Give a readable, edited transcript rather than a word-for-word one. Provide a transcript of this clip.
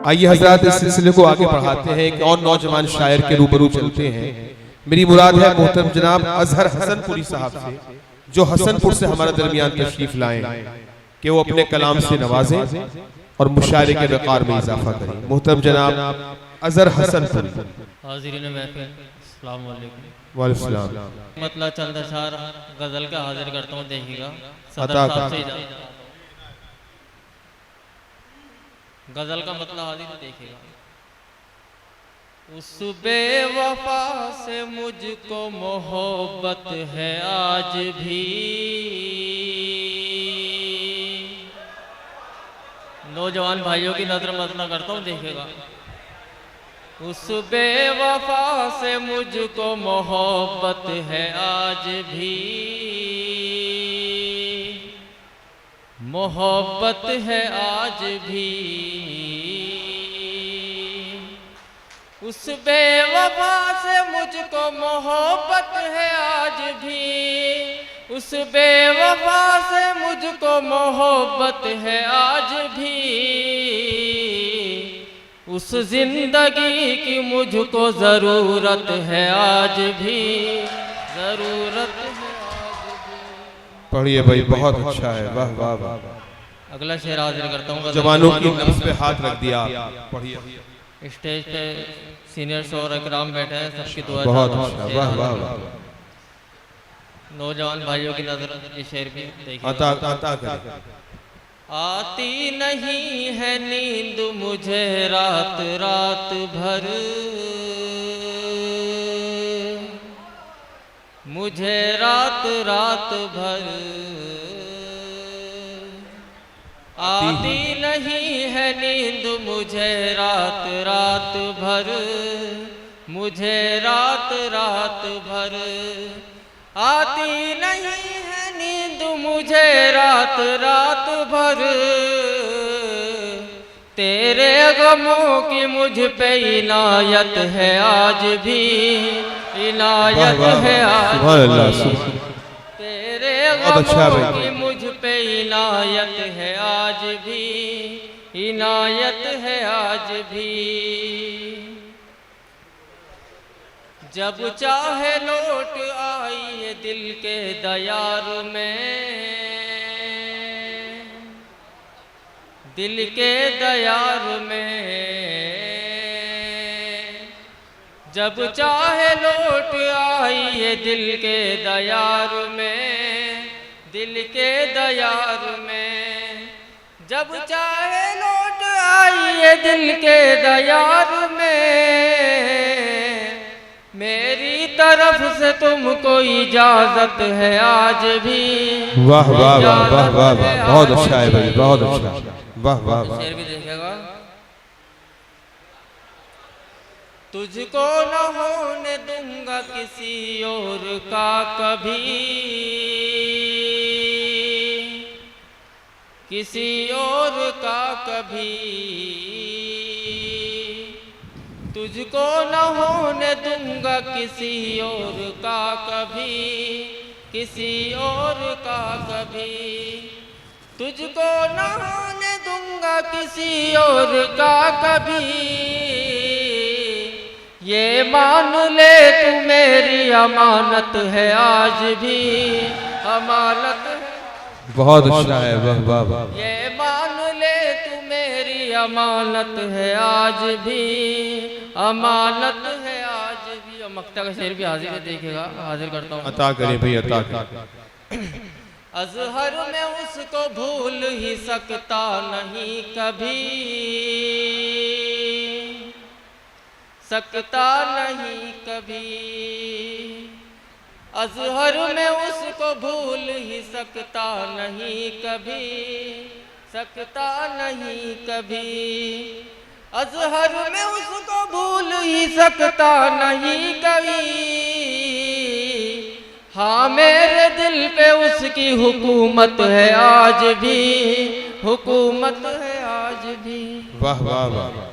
आइए हजरत इस सिलसिले को आगे बढ़ाते हैं। एक और नौजवान शायर के रूबरू चलते हैं। मेरी मुराद है मोहतरम जनाब अजहर हसनपुरी साहब से, जो हसनपुर से हमारे दरमियान तशरीफ लाएं कि वो अपने कलाम से नवाजें और मुशायरे के वक़ार में इजाफा करें। मोहतरम जनाब अजहर हसनपुरी। हाज़िरीन महफ़िल, अस्सलाम वालेकुम। वालेकुम सलाम। मतलब चंद अशार गज़ल का हाजिर करता हूँ, देखिएगा सदर साहब से गज़ल का मतलब हाजिर देखिएगा। उस बेवफा से मुझको मोहब्बत है आज भी, नौजवान भाइयों की नजर मसला करता हूँ, देखिएगा। उस बेवफा से मुझको मोहब्बत है आज भी, मोहब्बत है आज भी। उस बेवफा से मुझको मोहब्बत है आज भी, उस बेवफा से मुझको मोहब्बत है आज भी। उस जिंदगी की मुझको जरूरत है आज भी, जरूरत है आज भी। पढ़िए भाई, बहुत अच्छा है, वाह वाह वाह। अगला शेर हाजिर करता हूँ। जवानों की नब्ज़ पे हाथ रख दिया। पढ़िए। स्टेज पे सीनियर शोर इकराम बैठे हैं, सबकी दुआ। बहुत अच्छा, वाह वाह वाह। नौजवान भाइयों की नजर ये शेर भी देखिए। आता कर। आती नहीं है नींद मुझे रात रात भर, मुझे रात रात भर। आती नहीं है नींद मुझे रात रात भर, मुझे रात रात भर। आती नहीं है नींद मुझे रात रात भर, तेरे गमों की मुझ पे इनायत है आज भी, इनायत है आज भी। तेरे गमों की मुझ पे इनायत है आज भी, इनायत है आज भी। जब चाहे लौट आई दिल के दयार में, दिल के दयार में। जब चाहे लौट आई दिल के दयार में, दिल के दयार में। जब चाहे लौट आई दिल के दयार में, मेरी तरफ से तुमको इजाजत है आज भी। वाह वाह वाह वाह वाह वाह, बहुत अच्छा है भाई, बहुत अच्छा, वाह वाह वाह। शेर भी देखेगा। तुझको न होने दूंगा किसी और का कभी, किसी और का कभी। तुझको न होने दूंगा किसी और का कभी, किसी और का कभी। तुझको न होने दूंगा किसी और का कभी। ये मान ले तू मेरी अमानत है आज भी, अमानत है। बहुत अच्छा है, वाह वाह वाह। ये मान ले तू मेरी अमानत है आज भी, अमानत है आज भी। और मक्ता का शेर भी हाजिर है, देखेगा, हाजिर करता हूँ। अता करे भाई, अता करे। अजहर में उसको भूल ही सकता नहीं कभी, सकता नहीं कभी। अजहर में उसको भूल ही सकता नहीं कभी, सकता नहीं कभी। अजहर में उसको भूल ही सकता नहीं कभी। हाँ मेरे दिल पे उसकी हुकूमत है आज भी, हुकूमत है आज भी। वाह वाह वाह।